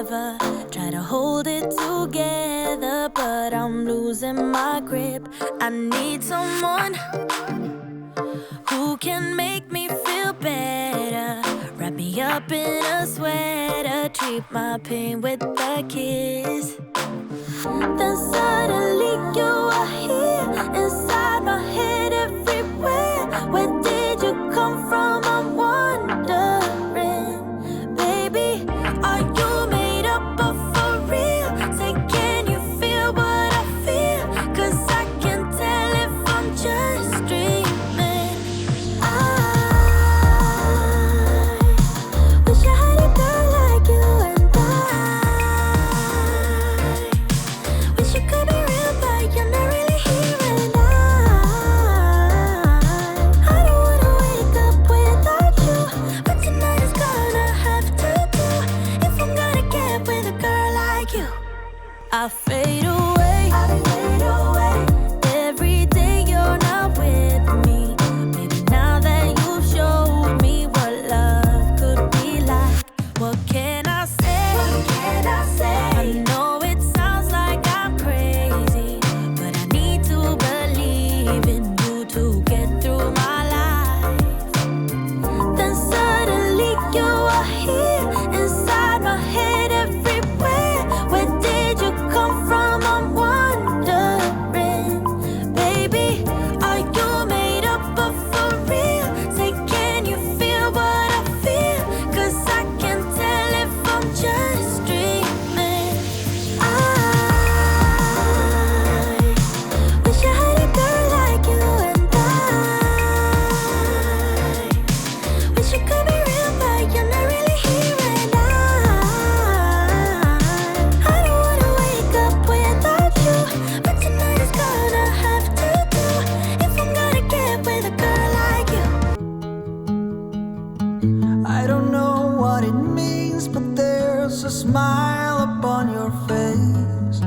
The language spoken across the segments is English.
forever. Try to hold it together, but I'm losing my grip. I need someone who can make me feel better. Wrap me up in a sweater, treat my pain with a kiss. Then suddenly you are here, inside my head everywhere. Where did you come from? I'm wondering, baby, are you made up of for real? Say, can you feel what I feel? 'Cause I can tell if I'm just dreaming. I wish I had a girl like you, and I wish you could be real, but you're not really here. And I don't wanna wake up without you, but tonight is gonna have to do. If I'm gonna get with a girl like you, I fade away. Every day you're not with me. Maybe now that you've showed me what love could be like, what can I say? I know it sounds like I'm crazy, but I need to believe in you to get through my life. Then suddenly you are here, inside my head everywhere. Where did you come from? I'm wondering, baby, are you made up of for real? Say, can you feel what I feel? 'Cause I can tell if I'm just dreaming. I wish I had a girl like you, and I wish you could be real, but you're not really here. And I don't wanna wake up without you, but tonight is gonna have to do. If I'm gonna get with a girl like you. I don't know what it means, but there's a smile upon your face,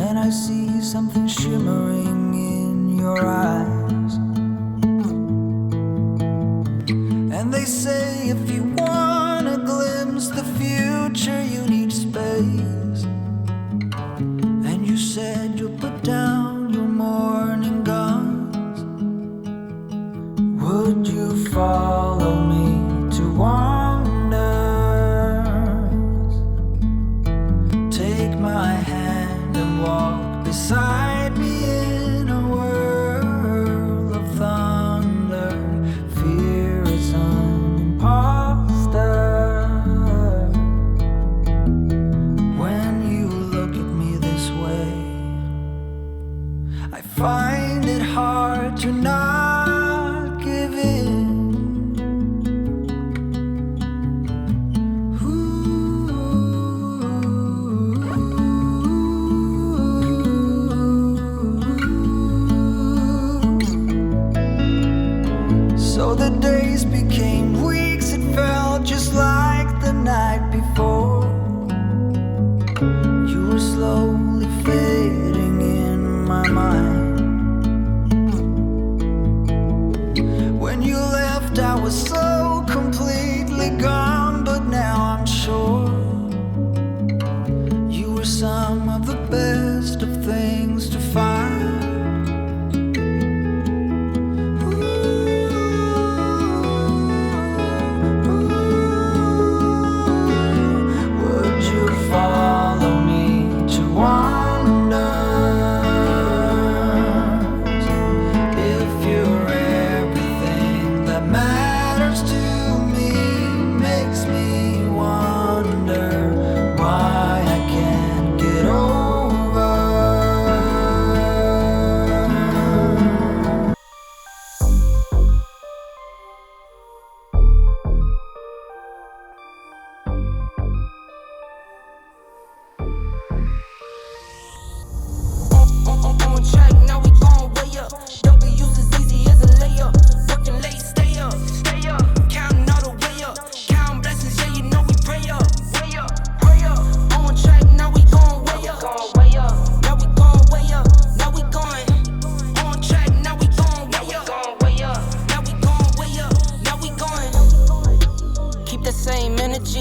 and I see something shimmering in your eyes. And they say if you wanna glimpse the future, you need space. And you said you'll put down your morning guns. Would you follow me to wonders? Take my hand and walk beside me in a world of thunder. Fear is an imposter when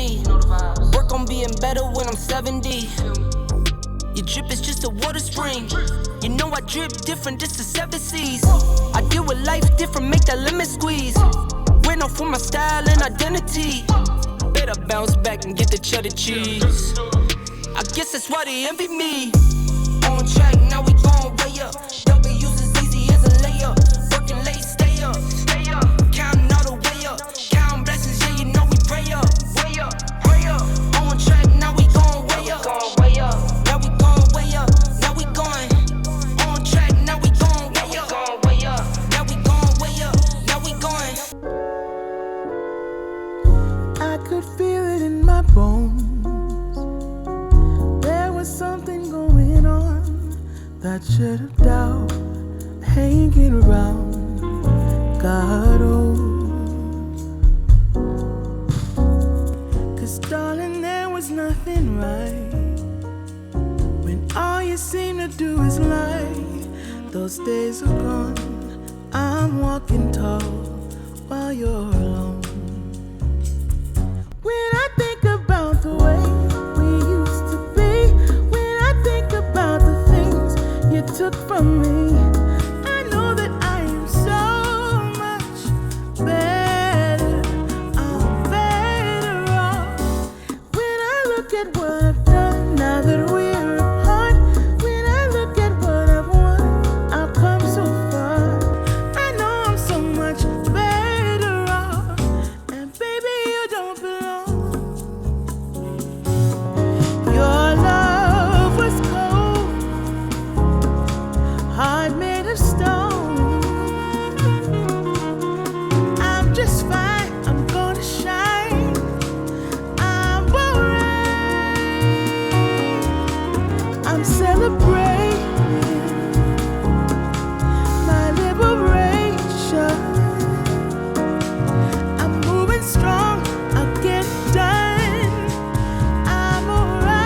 me. Work on being better when I'm 70. Your drip is just a water spring. You know I drip different, this the 7 seas. I deal with life different, make that lemon squeeze. Went off for my style and identity. Better bounce back and get the cheddar cheese. I guess that's why they envy me. On track, now we going way up. W's as easy as a layup. Working late, stay up. Counting all the way up. Counting blessings, yeah, you know we pray up. Way up, pray up. On track, now we going way up. Now we going way up. Now we going. On track, now we going way up. Now we going way up. Now we going. I could feel it in my bones. There was something going on that should have doubt hanging around. God, oh. 'Cause darling, there was nothing right when all you seem to do is lie. Those days are gone. I'm walking tall while you're alone. When I think about the way we used to be, when I think about the things you took from me, I know that I am so much better. I'm better off. When I look at what I've done now that we're apart, when I look at what I've won, I've come so far. I know I'm so much better off. And baby, you don't belong. Your love was cold, heart made of stone. I'm just fine, I'm gonna shine. I'm alright. I'm celebrating my liberation. I'm moving strong, I'll get done. I'm alright.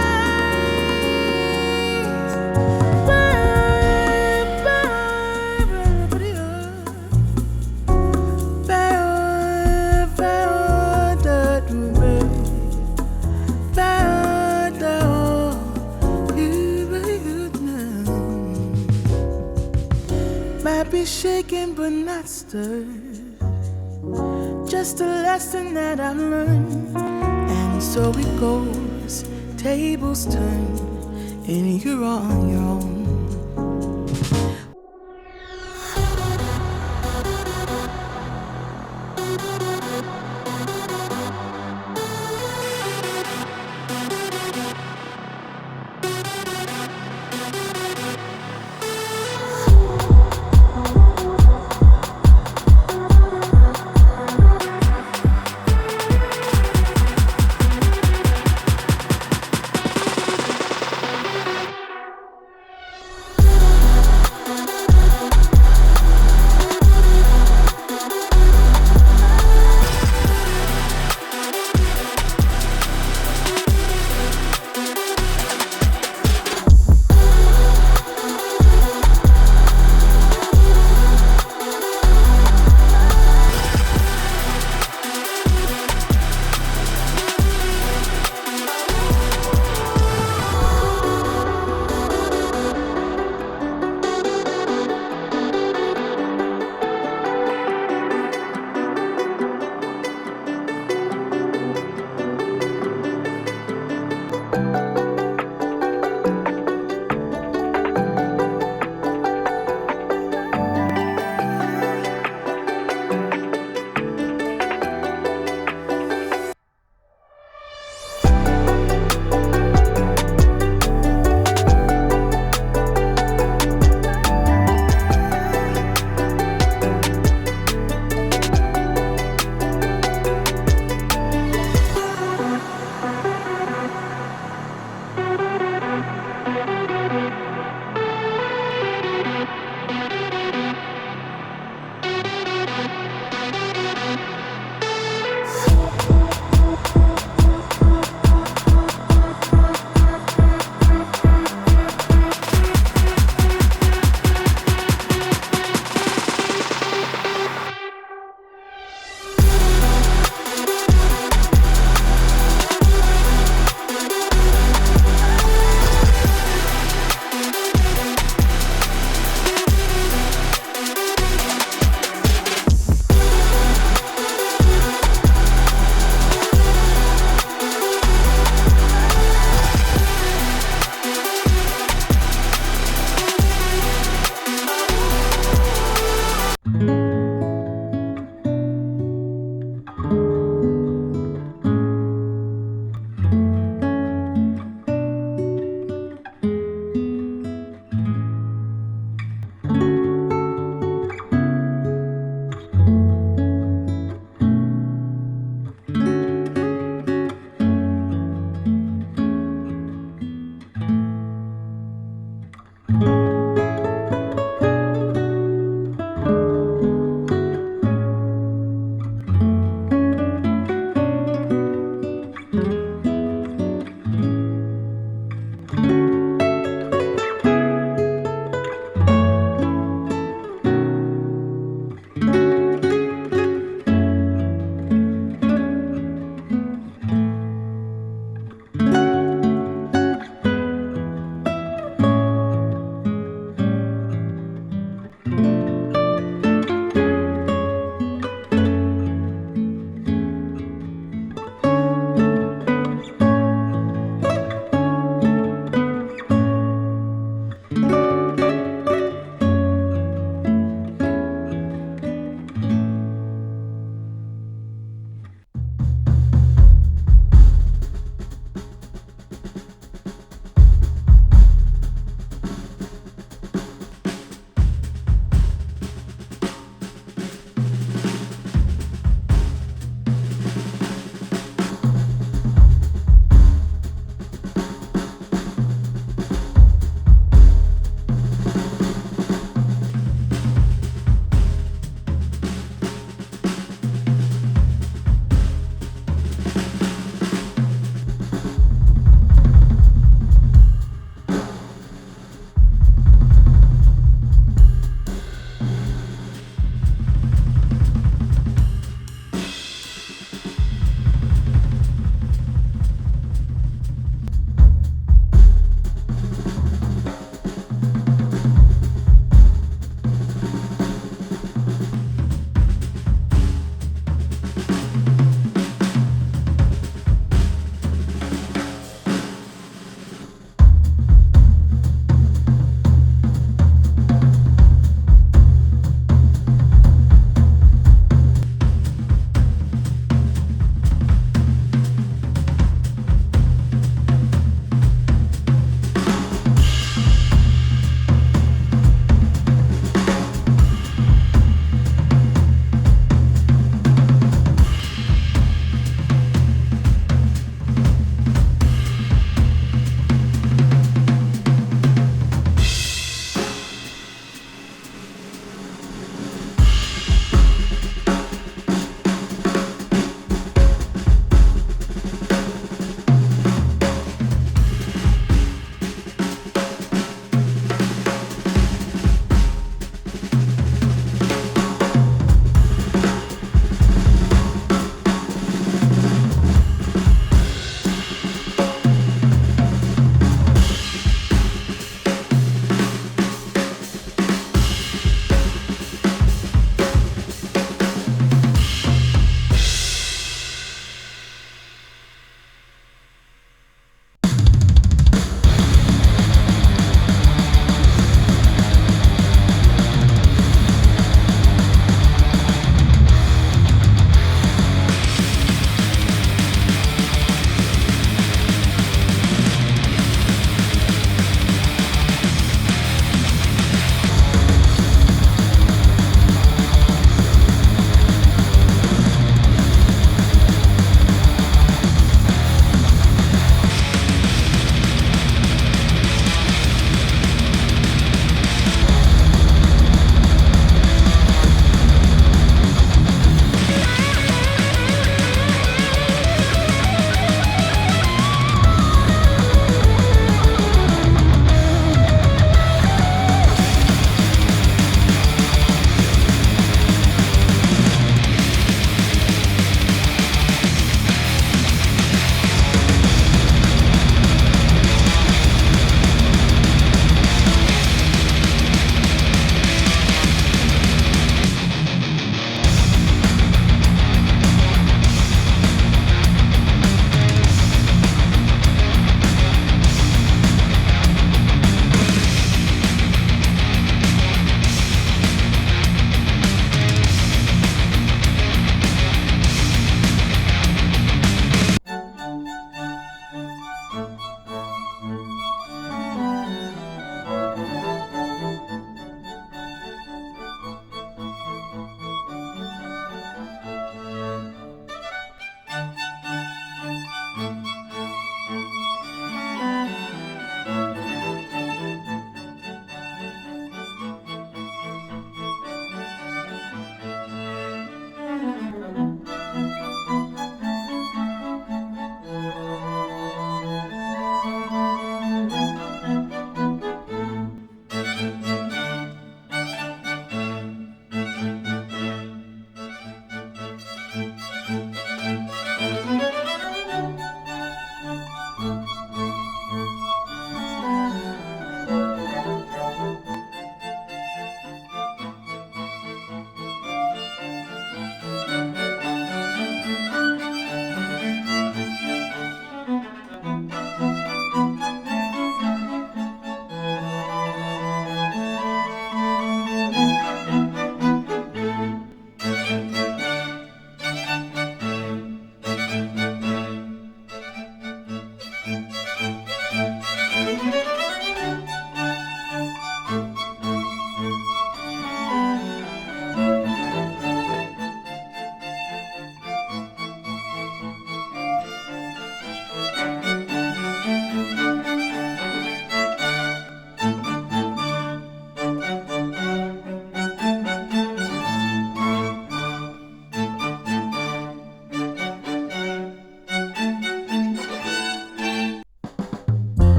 Might be shaken but not stirred. Just a lesson that I've learned. And so it goes, tables turn, and you're on your own.